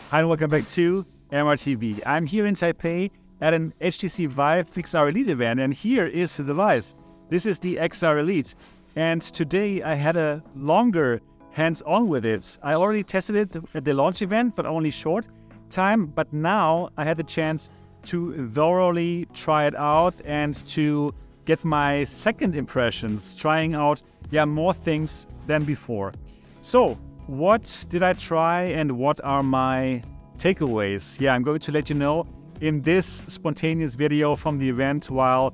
Hi and welcome back to MRTV. I'm here in Taipei at an HTC Vive XR Elite event, and here is the device. This is the XR Elite, and today I had a longer hands-on with it. I already tested it at the launch event, but only short time, but now I had the chance to thoroughly try it out and to get my second impressions, trying out more things than before. So what did I try and what are my takeaways? I'm going to let you know in this spontaneous video from the event while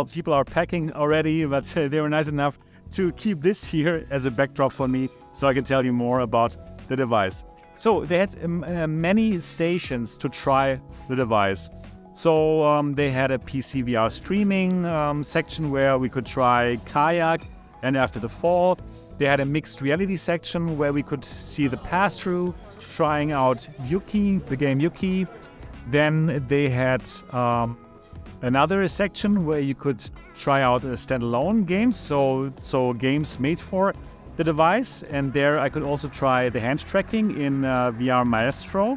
people are packing already, but they were nice enough to keep this here as a backdrop for me so I can tell you more about the device. So they had many stations to try the device. So they had a PCVR streaming section where we could try Kayak and After the Fall. They had a mixed reality section where we could see the pass-through, trying out Yuki, the game Yuki. Then they had another section where you could try out standalone games, so games made for the device. And there I could also try the hand tracking in VR Maestro.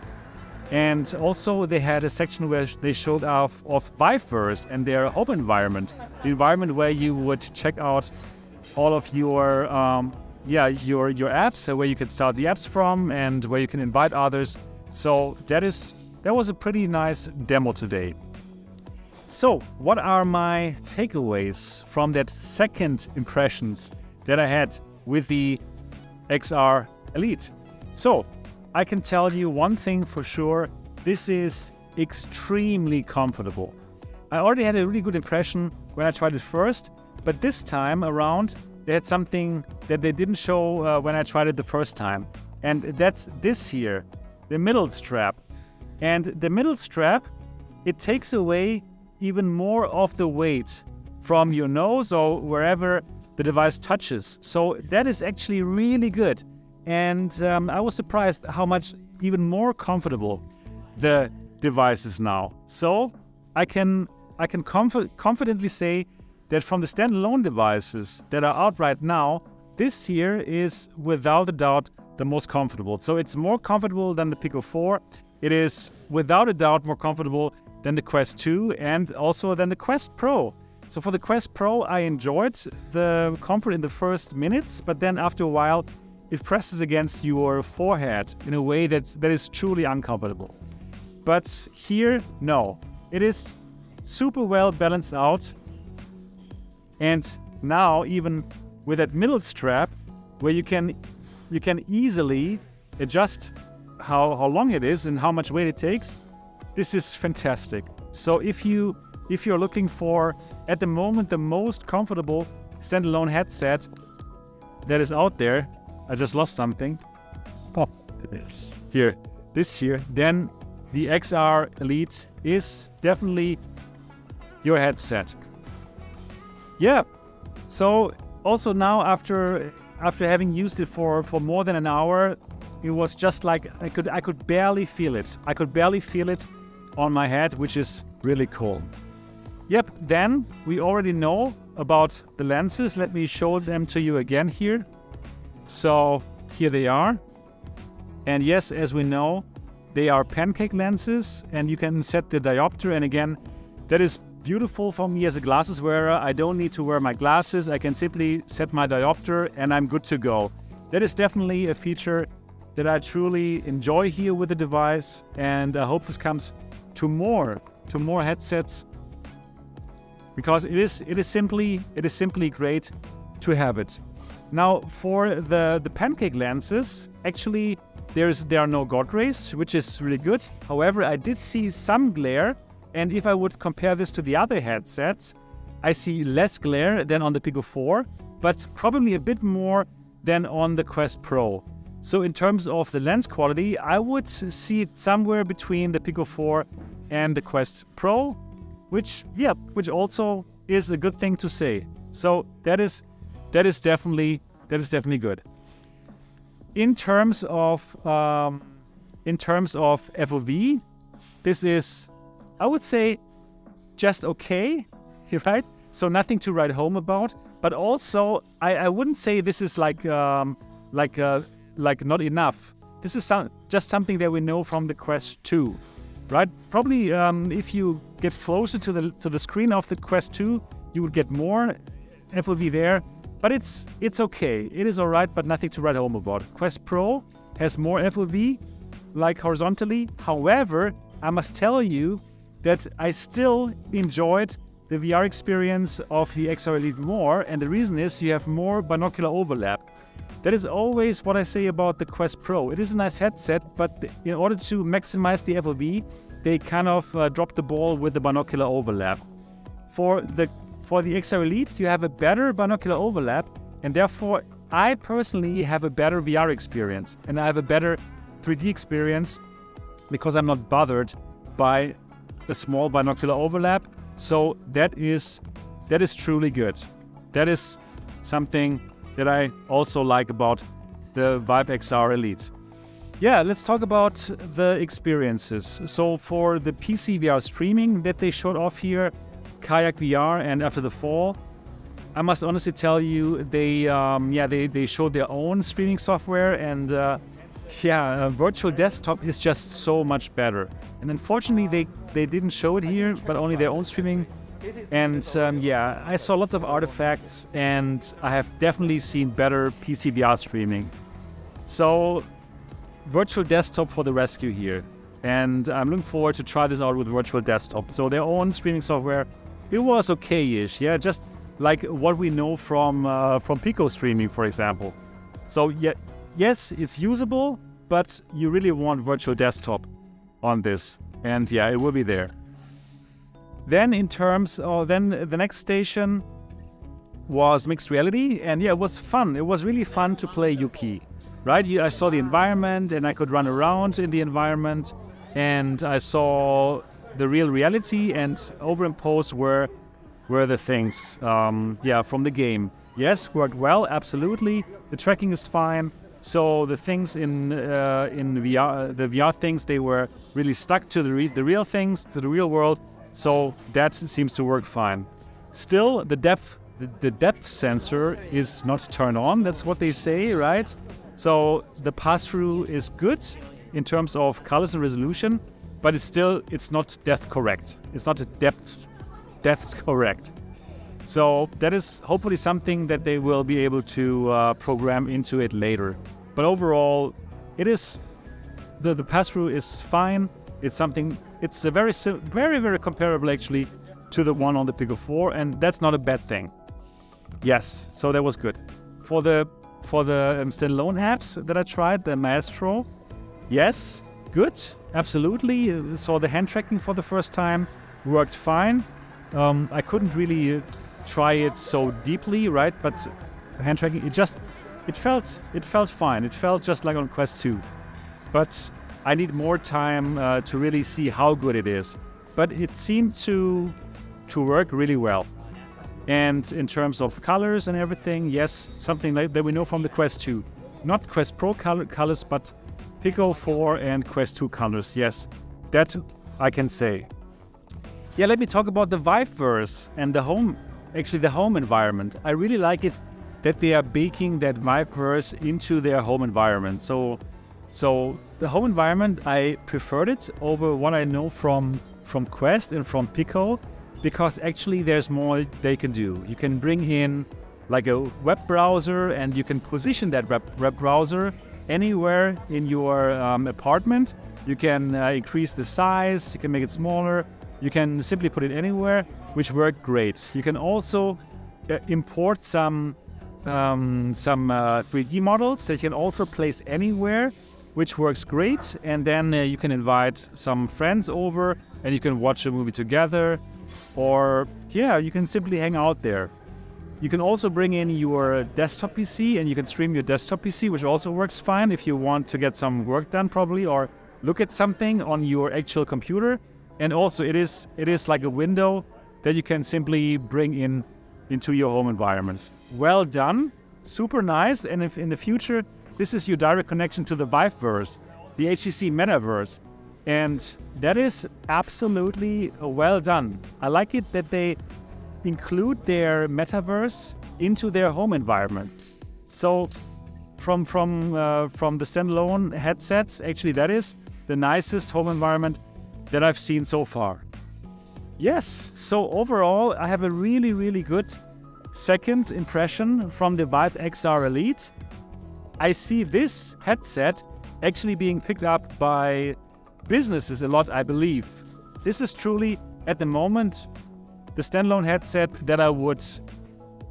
And also they had a section where they showed off Viveverse and their home environment, the environment where you would check out all of your apps, where you can start the apps from and where you can invite others. So that was a pretty nice demo today. So what are my takeaways from that second impressions that I had with the XR Elite? So I can tell you one thing for sure, this is extremely comfortable. I already had a really good impression when I tried it first, but this time around they had something that they didn't show when I tried it the first time. And that's this here, the middle strap. And the middle strap, it takes away even more of the weight from your nose or wherever the device touches. So that is actually really good. And I was surprised how much even more comfortable the device is now. So I can confidently say that from the standalone devices that are out right now, this here is without a doubt the most comfortable. So it's more comfortable than the Pico 4. It is without a doubt more comfortable than the Quest 2 and also than the Quest Pro. So for the Quest Pro, I enjoyed the comfort in the first minutes, but then after a while, it presses against your forehead in a way that is truly uncomfortable. But here, no. It is super well balanced out. And now, even with that middle strap, where you can easily adjust how long it is and how much weight it takes, this is fantastic. So if you're looking for, at the moment, the most comfortable standalone headset that is out there, I just lost something. Oh, here, this here, then the XR Elite is definitely your headset. So also now after having used it for more than an hour, it was just like I could barely feel it. I could barely feel it on my head, which is really cool. Then we already know about the lenses. Let me show them to you again here. So here they are. And yes, as we know, they are pancake lenses and you can set the diopter. And again, that is beautiful for me as a glasses wearer. I don't need to wear my glasses. I can simply set my diopter and I'm good to go. That is definitely a feature that I truly enjoy here with the device, and I hope this comes to more headsets, because it is simply great to have it. Now for the pancake lenses, actually there are no God rays, which is really good. However, I did see some glare. And if I would compare this to the other headsets, I see less glare than on the Pico 4, but probably a bit more than on the Quest Pro. So in terms of the lens quality, I would see it somewhere between the Pico 4 and the Quest Pro, which also is a good thing to say. So that is definitely good. In terms of FOV, this is, I would say, just okay, right? So nothing to write home about. But also, I wouldn't say this is like not enough. this is just something that we know from the Quest 2, right? Probably if you get closer to the screen of the Quest 2, you would get more FOV there, but it's okay. It is all right, but nothing to write home about. Quest Pro has more FOV, like horizontally. However, I must tell you that I still enjoyed the VR experience of the XR Elite more, and the reason is you have more binocular overlap. That is always what I say about the Quest Pro. It is a nice headset, but in order to maximize the FOV, they kind of dropped the ball with the binocular overlap. For the XR Elite, you have a better binocular overlap, and therefore I personally have a better VR experience, and I have a better 3D experience because I'm not bothered by the small binocular overlap. So that is truly good. That is something that I also like about the Vive XR Elite. Yeah, let's talk about the experiences. So for the PCVR streaming that they showed off here, Kayak VR and After the Fall, I must honestly tell you, they showed their own streaming software, and virtual desktop is just so much better. And unfortunately, they didn't show it here, but only their own streaming. And I saw lots of artifacts, and I have definitely seen better PCVR streaming. So virtual desktop for the rescue here. And I'm looking forward to try this out with virtual desktop. So their own streaming software, it was okay-ish. Yeah, just like what we know from Pico streaming, for example. So yeah, yes, it's usable, but you really want virtual desktop on this. And yeah, it will be there. Then in terms of, then the next station was mixed reality, and yeah, it was fun. It was really fun to play Yuki, right? I saw the environment, and I could run around in the environment, and I saw the real reality, and overimposed were the things, from the game. Yes, worked well, absolutely. The tracking is fine. So the things in VR, the VR things, they were really stuck to the real things, to the real world. So that seems to work fine. Still, the depth sensor is not turned on. That's what they say, right? So the pass-through is good in terms of colors and resolution, but it's not depth correct. It's not a depth correct. So that is hopefully something that they will be able to program into it later. But overall, it is the pass-through is fine. It's something. It's a very comparable actually to the one on the Pico 4, and that's not a bad thing. Yes, so that was good. For the standalone apps that I tried, the Maestro, yes, good, absolutely. Saw the hand tracking for the first time, worked fine. I couldn't really try it so deeply, right? But hand tracking, it felt fine. It felt just like on Quest 2. But I need more time to really see how good it is. But it seemed to work really well. And in terms of colors and everything, yes, something like that we know from the Quest 2. Not Quest Pro colors, but Pico 4 and Quest 2 colors. Yes, that I can say. Yeah, let me talk about the Viveverse and the home environment. I really like it that they are baking that Viveverse into their home environment. So the home environment, I preferred it over what I know from Quest and from Pico, because actually there's more they can do. You can bring in like a web browser, and you can position that web browser anywhere in your apartment. You can increase the size, you can make it smaller, you can simply put it anywhere, which worked great. You can also import some 3D models that you can also place anywhere, which works great. And then you can invite some friends over and you can watch a movie together, or yeah, you can simply hang out there. You can also bring in your desktop PC and you can stream your desktop PC, which also works fine if you want to get some work done probably, or look at something on your actual computer. And also it is like a window that you can simply bring into your home environment. Well done, super nice. And if in the future, this is your direct connection to the Viveverse, the HTC Metaverse. And that is absolutely well done. I like it that they include their Metaverse into their home environment. So from the standalone headsets. Actually, that is the nicest home environment that I've seen so far. Yes, so overall, I have a really good second impression from the Vive XR Elite. I see this headset actually being picked up by businesses a lot, I believe. This is truly, at the moment, the standalone headset that I would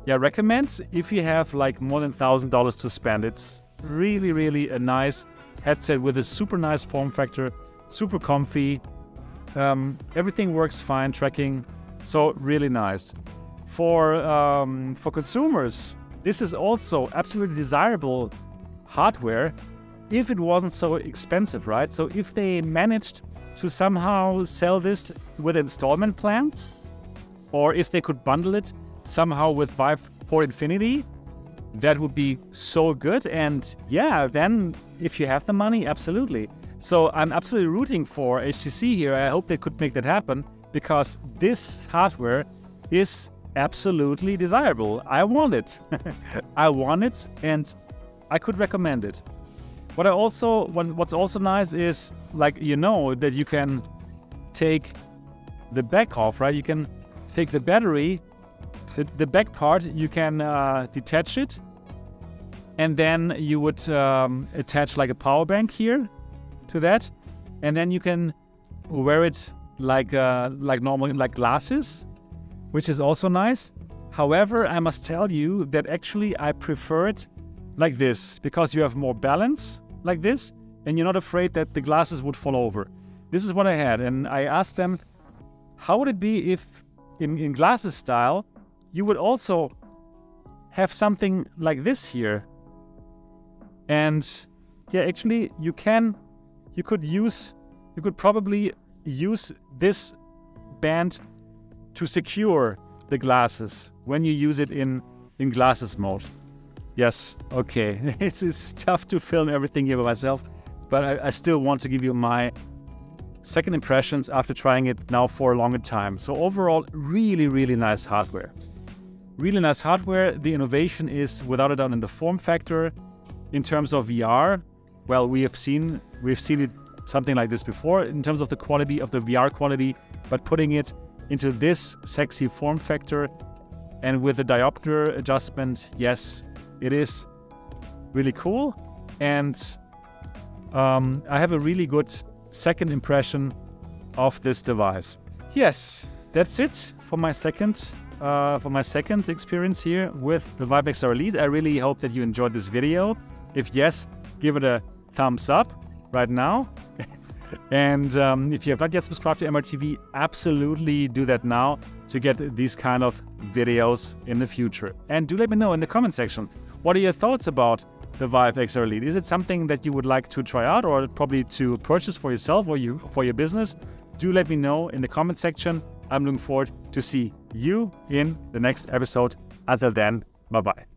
recommend if you have like more than $1,000 to spend. It's really a nice headset with a super nice form factor, super comfy. Everything works fine, tracking, so really nice. For consumers, this is also absolutely desirable hardware if it wasn't so expensive, right? So if they managed to somehow sell this with installment plans, or if they could bundle it somehow with Vive for Infinity, that would be so good. And yeah, then if you have the money, absolutely. So I'm absolutely rooting for HTC here. I hope they could make that happen, because this hardware is absolutely desirable. I want it. I want it, and I could recommend it. What's also nice is, like, that you can take the back off, right? You can take the battery, the back part, you can detach it, and then you would attach like a power bank here to that, and then you can wear it like normal, like glasses, which is also nice. However, I must tell you that actually I prefer it like this, because you have more balance like this, and you're not afraid that the glasses would fall over. This is what I had, and I asked them, how would it be if in glasses style you would also have something like this here? And yeah, actually you could probably use this band to secure the glasses when you use it in glasses mode. Yes, okay, it's tough to film everything here by myself, but I still want to give you my second impressions after trying it now for a longer time. So overall, really nice hardware. Really nice hardware. The innovation is without a doubt in the form factor. In terms of VR, well, we've seen it something like this before in terms of the quality of the VR quality, but putting it into this sexy form factor and with the diopter adjustment, yes, it is really cool. And I have a really good second impression of this device. Yes, that's it for my second experience here with the Vive XR Elite. I really hope that you enjoyed this video. If yes, give it a thumbs up right now. And if you have not yet subscribed to MRTV, absolutely do that now to get these kind of videos in the future. And do let me know in the comment section, what are your thoughts about the Vive XR Elite? Is it something that you would like to try out, or probably to purchase for yourself or for your business? Do let me know in the comment section. I'm looking forward to see you in the next episode. Until then, bye-bye.